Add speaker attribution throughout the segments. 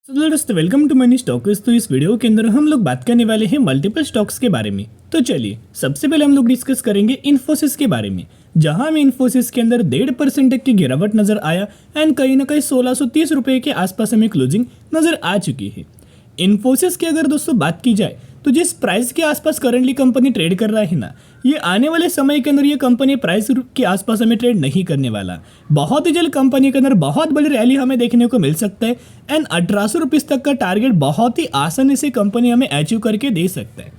Speaker 1: तो दोस्तों welcome to money stocks. तो इस वीडियो के अंदर हम लोग बात करने वाले हैं मल्टीपल स्टॉक्स के बारे में। तो चलिए सबसे पहले हम लोग डिस्कस करेंगे इन्फोसिस के बारे में, जहां हमें इन्फोसिस के अंदर 1.5% की गिरावट नजर आया एंड कहीं ना कहीं 1630 रुपए के आसपास हमें क्लोजिंग नजर आ चुकी है। इन्फोसिस की अगर दोस्तों बात की जाए तो जिस प्राइस के आसपास करंटली कंपनी ट्रेड कर रहा है ना, ये आने वाले समय के अंदर ये कंपनी प्राइस के आसपास हमें ट्रेड नहीं करने वाला। बहुत ही जल्द कंपनी के अंदर बहुत बड़ी रैली हमें देखने को मिल सकता है एंड 1800 रुपीज़ तक का टारगेट बहुत ही आसानी से कंपनी हमें अचीव करके दे सकता है।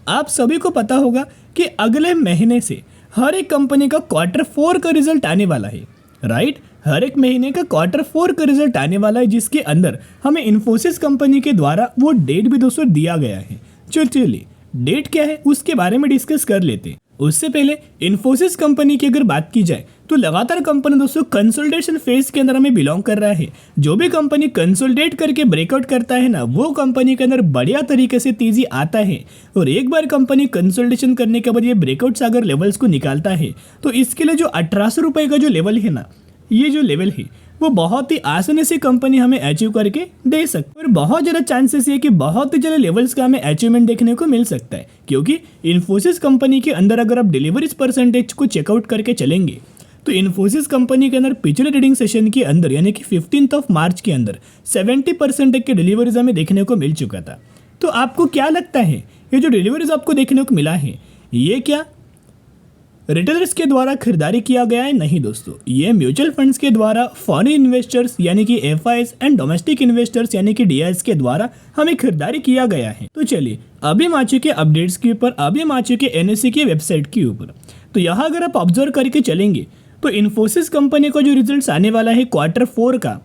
Speaker 1: आप सभी को पता होगा कि अगले महीने से हर एक कंपनी का Q4 का रिजल्ट आने वाला है, राइट। हर एक महीने का Q4 का रिजल्ट आने वाला है, जिसके अंदर हमें इन्फोसिस कंपनी के द्वारा वो डेट भी दोस्तों दिया गया है। चलिए डेट क्या है उसके बारे में डिस्कस कर लेते हैं। उससे पहले इन्फोसिस कंपनी की अगर बात की जाए तो लगातार कंपनी दोस्तों कंसोलिडेशन फेज के अंदर हमें बिलोंग कर रहा है। जो भी कंपनी कंसोलिडेट करके ब्रेकआउट करता है ना, वो कंपनी के अंदर बढ़िया तरीके से तेजी आता है। और एक बार कंपनी कंसोलिडेशन करने के बाद ये ब्रेकआउट अगर लेवल्स को निकालता है तो इसके लिए जो 1800 रुपये का जो लेवल है ना, ये जो लेवल है वो बहुत ही आसानी से कंपनी हमें अचीव करके दे सकती है। और बहुत ज़्यादा चांसेस है कि बहुत ही ज़्यादा लेवल्स का हमें अचीवमेंट देखने को मिल सकता है, क्योंकि इन्फोसिस कंपनी के अंदर अगर आप डिलीवरीज परसेंटेज को चेकआउट करके चलेंगे तो इन्फोसिस कंपनी के अंदर पिछले ट्रेडिंग सेशन के अंदर यानी कि 15 मार्च के अंदर 70% के डिलीवरीज हमें देखने को मिल चुका था। तो आपको क्या लगता है ये जो डिलीवरीज आपको देखने को मिला है, ये क्या रिटेलर्स के द्वारा खरीदारी किया गया है? नहीं दोस्तों, ये म्यूचुअल फंड्स के द्वारा फॉरेन इन्वेस्टर्स यानी कि एफआईएस एंड डोमेस्टिक इन्वेस्टर्स यानी कि डीआईएस के द्वारा हमें खरीदारी किया गया है। तो चलिए अभी हम आ चुके अपडेट्स के ऊपर, अभी हम आ चुके एनएससी की वेबसाइट के ऊपर। तो यहाँ अगर आप ऑब्जर्व करके चलेंगे तो इन्फोसिस कंपनी का जो रिजल्ट आने वाला है Q4 का,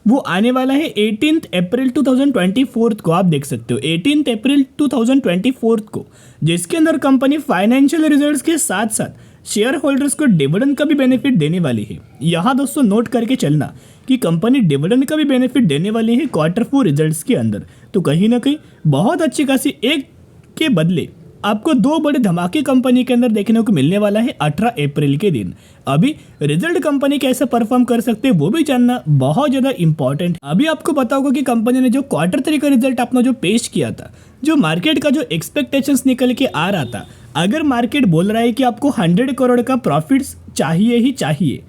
Speaker 1: वो आने वाला है 18 अप्रैल 2024 को। आप देख सकते हो 18 अप्रैल 2024 को, जिसके अंदर कंपनी फाइनेंशियल रिजल्ट्स के साथ साथ शेयर होल्डर्स को डिविडेंड का भी बेनिफिट देने वाली है। यहाँ दोस्तों नोट करके चलना कि कंपनी डिविडेंड का भी बेनिफिट देने वाली है Q4 रिजल्ट्स के अंदर। तो कहीं ना कहीं बहुत अच्छी खासी एक के बदले आपको दो बड़े धमाके कंपनी के अंदर देखने को मिलने वाला है 18 अप्रैल के दिन। अभी रिजल्ट कंपनी कैसे परफॉर्म कर सकते हैं वो भी जानना बहुत ज़्यादा इंपॉर्टेंट है। अभी आपको पता होगा कि कंपनी ने जो Q3 का रिजल्ट अपना जो पेश किया था, जो मार्केट का जो एक्सपेक्टेशंस निकल के आ रहा था, अगर मार्केट बोल रहा है कि आपको 100 करोड़ का प्रॉफिट्स चाहिए ही चाहिए,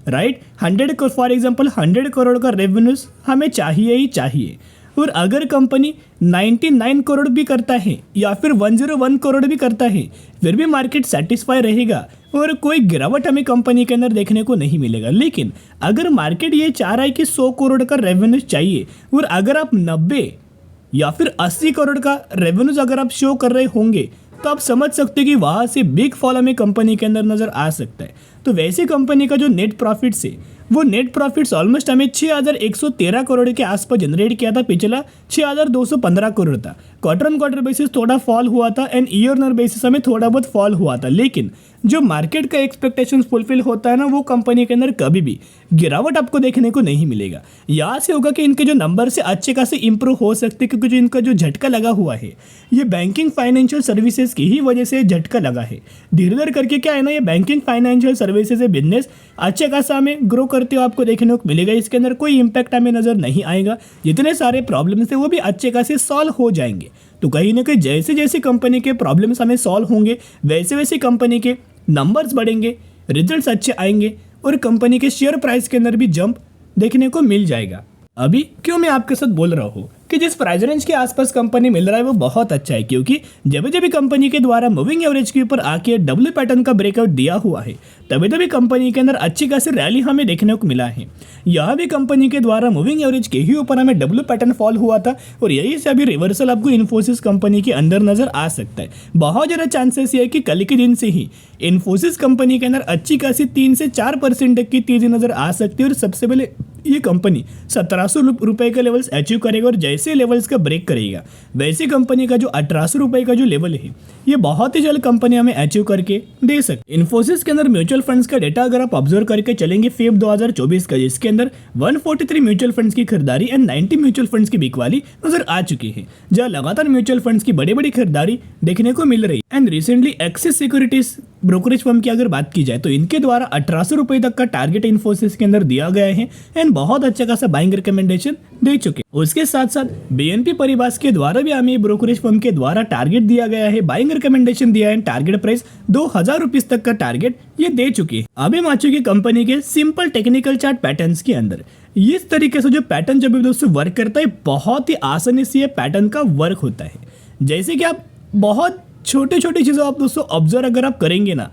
Speaker 1: राइट, 100 फॉर एग्जांपल 100 करोड़ का रेवेन्यूज हमें चाहिए ही चाहिए, और अगर कंपनी 99 करोड़ भी करता है या फिर 101 करोड़ भी करता है, फिर भी मार्केट सेटिस्फाई रहेगा और कोई गिरावट हमें कंपनी के अंदर देखने को नहीं मिलेगा। लेकिन अगर मार्केट ये चाह रहा है कि 100 करोड़ का रेवेन्यू चाहिए और अगर आप 90 या फिर 80 करोड़ का रेवेन्यूज अगर आप शो कर रहे होंगे, तो आप समझ सकते हैं कि वहाँ से बिग फॉल हमें कंपनी के अंदर नजर आ सकता है। तो वैसे कंपनी का जो नेट प्रॉफिट्स है, वो नेट प्रॉफिट्स ऑलमोस्ट हमें 6113 करोड़ के आसपास जनरेट किया था। पिछला 6215 करोड़ था। क्वार्टर ऑन क्वार्टर बेसिस थोड़ा फॉल हुआ था and year on year basis हमें थोड़ा बहुत फॉल हुआ था। लेकिन जो मार्केट का एक्सपेक्टेशंस फुलफिल होता है ना, वो कंपनी के अंदर कभी भी गिरावट आपको देखने को नहीं मिलेगा। यहाँ से होगा कि इनके जो नंबर से अच्छे खासे इंप्रूव हो सकते, क्योंकि जो इनका जो झटका लगा हुआ है, ये बैंकिंग फाइनेंशियल सर्विसेज की ही वजह से झटका लगा है। धीरे धीरे करके क्या है ना, ये बैंकिंग फाइनेंशियल सर्विसेज बिजनेस अच्छे खासा हमें ग्रो करते हुए आपको देखने को मिलेगा। इसके अंदर कोई इंपैक्ट हमें नजर नहीं आएगा। जितने सारे प्रॉब्लम्स है वो भी अच्छे खासे सॉल्व हो जाएंगे। तो कहीं ना कहीं जैसे जैसे कंपनी के प्रॉब्लम्स हमें सॉल्व होंगे, वैसे वैसे कंपनी के नंबर्स बढ़ेंगे, रिजल्ट्स अच्छे आएंगे और कंपनी के शेयर प्राइस के अंदर भी जंप देखने को मिल जाएगा। अभी क्यों मैं आपके साथ बोल रहा हूँ कि जिस प्राइस रेंज के आसपास कंपनी मिल रहा है वो बहुत अच्छा है, क्योंकि जब जब कंपनी के द्वारा मूविंग एवरेज के ऊपर आके डब्ल्यू पैटर्न का ब्रेकआउट दिया हुआ है, तभी तभी कंपनी के अंदर अच्छी खासी रैली हमें देखने को मिला है। यह भी कंपनी के द्वारा मूविंग एवरेज के ही ऊपर हमें डब्ल्यू पैटर्न फॉल हुआ था और यही से अभी रिवर्सल आपको इन्फोसिस कंपनी के अंदर नजर आ सकता है। बहुत ज़्यादा चांसेस ये है कि कल के दिन से ही इन्फोसिस कंपनी के अंदर अच्छी खासी 3 से 4% तक की तेजी नजर आ सकती है। और सबसे पहले ये कंपनी 1700 रुपए का लेवल्स अचीव करेगा और जैसे लेवल्स का ब्रेक करेगा, वैसे कंपनी का जो 1800 रुपए का जो लेवल है, ये बहुत ही जल्द कंपनी हमें अचीव करके दे सकती है। इन्फोसिस के अंदर म्यूचुअल फंड्स का डेटा अगर आप ऑब्जर्व करके चलेंगे फेब 2024 का, जिसके अंदर 143 म्यूचुअल फंड्स की खरीदारी एंड 90 म्यूचुअल फंड्स की बिकवाली नजर आ चुकी है, जहां लगातार म्यूचुअल फंड्स की बड़ी बड़ी खरीदारी देखने को मिल रही है। And recently axis securities brokerage firm की अगर बात की जाए तो इनके द्वारा 1800 रुपये तक का टारगेट इन्फोसिस के अंदर दिया गया है एंड बहुत अच्छा खासा बाइंग रिकमेंडेशन दे चुके हैं। उसके साथ साथ बीएनपी परिवास के द्वारा भी हमें ब्रोकरेज फर्म के द्वारा टारगेट दिया गया है, बाइंग रिकमेंडेशन दिया है, टारगेट प्राइस 2000 रुपीज तक का टारगेट ये दे चुकी है। अभी हम आ चुके कंपनी के सिंपल टेक्निकल चार्ट पैटर्न्स के अंदर। इस तरीके से जो पैटर्न जब भी दोस्तों वर्क करता है बहुत ही आसानी से ये पैटर्न का वर्क होता है। जैसे कि आप बहुत छोटी छोटी चीज़ों आप दोस्तों ऑब्जर्व अगर आप करेंगे ना,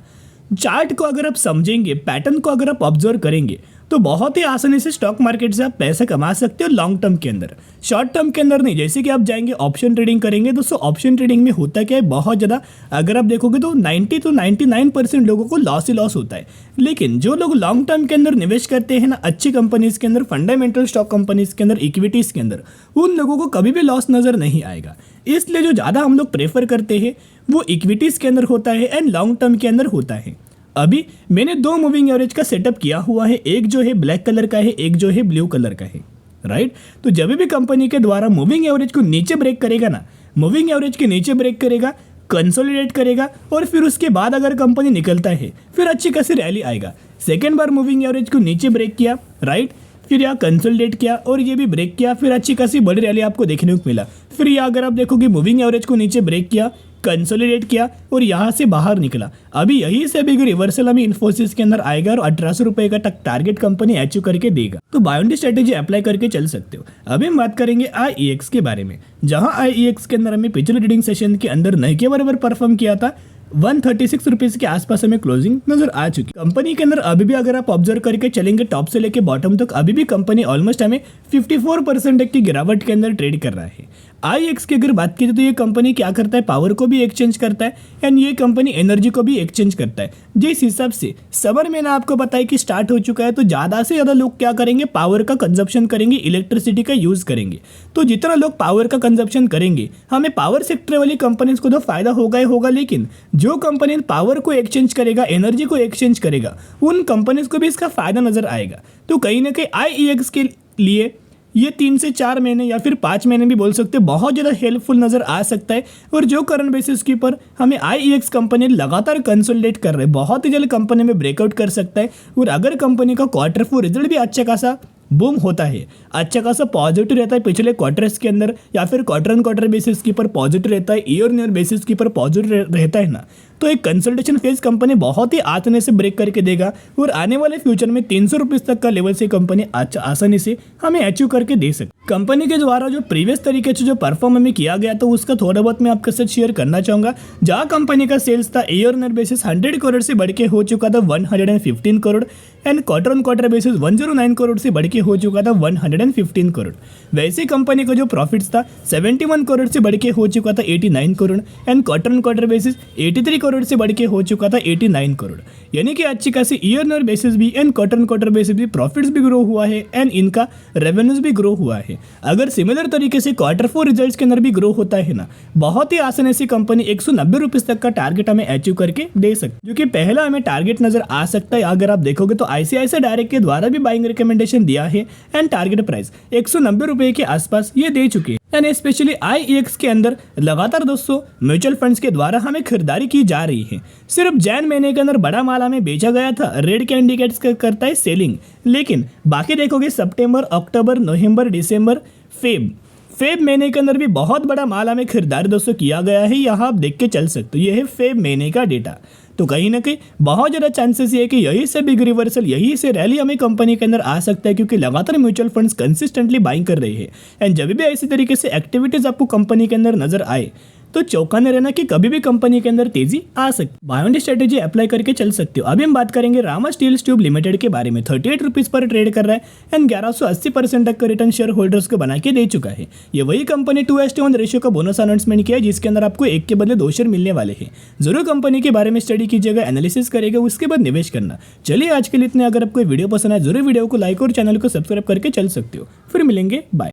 Speaker 1: चार्ट को अगर आप समझेंगे, पैटर्न को अगर आप ऑब्जर्व करेंगे तो बहुत ही आसानी से स्टॉक मार्केट से आप पैसा कमा सकते हो लॉन्ग टर्म के अंदर, शॉर्ट टर्म के अंदर नहीं। जैसे कि आप जाएंगे ऑप्शन ट्रेडिंग करेंगे दोस्तों, ऑप्शन ट्रेडिंग में होता क्या है, बहुत ज़्यादा अगर आप देखोगे तो 90 to 99% लोगों को लॉस ही लॉस होता है। लेकिन जो लोग लॉन्ग टर्म के अंदर निवेश करते हैं ना, अच्छी कंपनीज के अंदर, फंडामेंटल स्टॉक कंपनीज के अंदर, इक्विटीज़ के अंदर, उन लोगों को कभी भी लॉस नज़र नहीं आएगा। इसलिए जो ज़्यादा हम लोग प्रेफर करते हैं वो इक्विटीज़ के अंदर होता है एंड लॉन्ग टर्म के अंदर होता है। अभी मैंने 2 मूविंग एवरेज का सेटअप किया हुआ है, एक जो है ब्लैक कलर का है, एक जो है ब्लू कलर का है, राइट। तो जब भी कंपनी के द्वारा मूविंग एवरेज को नीचे ब्रेक करेगा ना, मूविंग एवरेज के नीचे ब्रेक करेगा, कंसोलिडेट करेगा और फिर उसके बाद अगर कंपनी निकलता है फिर अच्छी खासी रैली आएगा। सेकेंड बार मूविंग एवरेज को नीचे ब्रेक किया, राइट, फिर यहाँ कंसोलिडेट किया और ये भी ब्रेक किया, फिर अच्छी खासी बड़ी रैली आपको देखने को मिला। फिर यहाँ अगर आप देखोगे मूविंग एवरेज को नीचे ब्रेक किया, कंसोलिडेट किया और यहाँ से बाहर निकला। अभी यही से भी रिवर्सल हमें इन्फोसिस के अंदर आएगा और 1800 रुपये का टारगेट कंपनी अचीव करके देगा। तो buy on dip strategy apply करके चल सकते हो। अभी हम बात करेंगे IEX के बारे में, जहाँ IEX के अंदर हमें पिछले ट्रेडिंग सेशन के अंदर नहीं के बराबर परफॉर्म किया था, 136 रुपीज़ के आसपास हमें क्लोजिंग नजर आ चुकी। कंपनी के अंदर अभी भी अगर आप ऑब्जर्व करके चलेंगे टॉप से लेके बॉटम तक, अभी भी कंपनी ऑलमोस्ट हमें 54% की गिरावट के अंदर ट्रेड कर रहा है। IEX की अगर बात की जाए तो ये कंपनी क्या करता है, पावर को भी एक्सचेंज करता है एंड ये कंपनी एनर्जी को भी एक्सचेंज करता है। जिस हिसाब से समर में ना आपको पता है कि स्टार्ट हो चुका है, तो ज़्यादा से ज़्यादा लोग क्या करेंगे, पावर का कंजप्शन करेंगे, इलेक्ट्रिसिटी का यूज़ करेंगे। तो जितना लोग पावर का कंजप्शन करेंगे, हमें पावर सेक्टर वाली कंपनीज को तो फायदा होगा ही होगा, लेकिन जो कंपनी पावर को एक्सचेंज करेगा, एनर्जी को एक्सचेंज करेगा, उन कंपनीज को भी इसका फायदा नजर आएगा। तो कहीं ना कहीं IEX के लिए ये 3 से 4 महीने या फिर 5 महीने भी बोल सकते हैं, बहुत ज़्यादा हेल्पफुल नज़र आ सकता है। और जो करंट बेसिस के ऊपर हमें IEX कंपनी लगातार कंसोलिडेट कर रहे हैं, बहुत ही जल्द कंपनी में ब्रेकआउट कर सकता है। और अगर कंपनी का Q4 रिजल्ट भी अच्छा खासा बूम होता है, अच्छा खासा पॉजिटिव रहता है पिछले क्वार्टर्स के अंदर, या फिर क्वार्टर ऑन क्वार्टर बेसिस के ऊपर पॉजिटिव रहता है, ईयर ऑन ईयर बेसिस के ऊपर पॉजिटिव रहता है ना, तो एक कंसल्टेशन फेज कंपनी बहुत ही आसानी से ब्रेक करके देगा और आने वाले फ्यूचर में 300 रुपीज़ तक का लेवल से कंपनी आसानी से हमें अचीव करके दे सकती। कंपनी के द्वारा जो प्रीवियस तरीके से जो परफॉर्म हमें किया गया तो उसका थोड़ा बहुत मैं आपके साथ शेयर करना चाहूँगा। जहाँ कंपनी का सेल्स था year on year basis 100 crore से बढ़ के हो चुका था 115 crore and quarter on quarter basis 109 crore से बढ़ के हो चुका था 115 करोड़। वैसे कंपनी का जो प्रॉफिट्स था 71 करोड़ से बढ़ के हो चुका था 89 crore and quarter on quarter basis 83 crore से बढ़ के हो चुका था 89 करोड़। यानी कि अच्छी खासी ईयर ऑन ईयर बेसिस भी and quarter on quarter basis भी प्रॉफिट्स भी ग्रो हुआ है एंड इनका रेवेन्यूज भी ग्रो हुआ है। अगर सिमिलर तरीके से Q4 रिजल्ट्स के अंदर भी ग्रो होता है ना, बहुत ही आसानी से कंपनी 190 रुपीज़ तक का टारगेट हमें अचीव करके दे सकती है, जो कि पहला हमें टारगेट नजर आ सकता है। अगर आप देखोगे तो ICICI डायरेक्ट के द्वारा भी बाइंग रिकमेंडेशन दिया है एंड टारगेट प्राइस 190 रुपये के आसपास ये दे चुके हैं। एंड स्पेशली IEX के अंदर लगातार दोस्तों म्यूचुअल फंड्स के द्वारा हमें खरीदारी की जा रही है। सिर्फ जैन महीने के अंदर बड़ा माल हमें बेचा गया था, रेड के इंडिकेट्स करता है सेलिंग, लेकिन बाकी देखोगे सितंबर, अक्टूबर, नवंबर, दिसंबर, फेब महीने के अंदर भी बहुत बड़ा माल हमें खरीदारी दोस्तों किया गया है। यहाँ आप देख के चल सकते हो, ये है फेब महीने का डेटा। तो कहीं ना कहीं बहुत ज़्यादा चांसेस ये है कि यही से बिग रिवर्सल, यही से रैली हमें कंपनी के अंदर आ सकता है, क्योंकि लगातार म्यूचुअल फंड्स कंसिस्टेंटली बाइंग कर रहे हैं। एंड जब भी ऐसी तरीके से एक्टिविटीज़ आपको कंपनी के अंदर नजर आए तो चौंकाने रहना कि कभी भी कंपनी के अंदर तेजी आ सकती। Buy on dip strategy apply करके चल सकते हो। अभी हम बात करेंगे रामा स्टील ट्यूब लिमिटेड के बारे में। 38 रुपीज़ पर ट्रेड कर रहा है एंड 1180% तक का रिटर्न शेयर होल्डर्स को बना के दे चुका है। ये वही कंपनी 2:1 रेशियो का बोनस अनाउंसमेंट किया है, जिसके अंदर आपको 1 के बदले 2 शेयर मिलने वाले हैं। जरूर कंपनी के बारे में स्टडी कीजिएगा, एनालिसिस करेगा, उसके बाद निवेश करना। चलिए आज के लिए इतने। अगर आपको वीडियो पसंद आए जरूर वीडियो को लाइक और चैनल को सब्सक्राइब करके चल सकते हो। फिर मिलेंगे, बाय।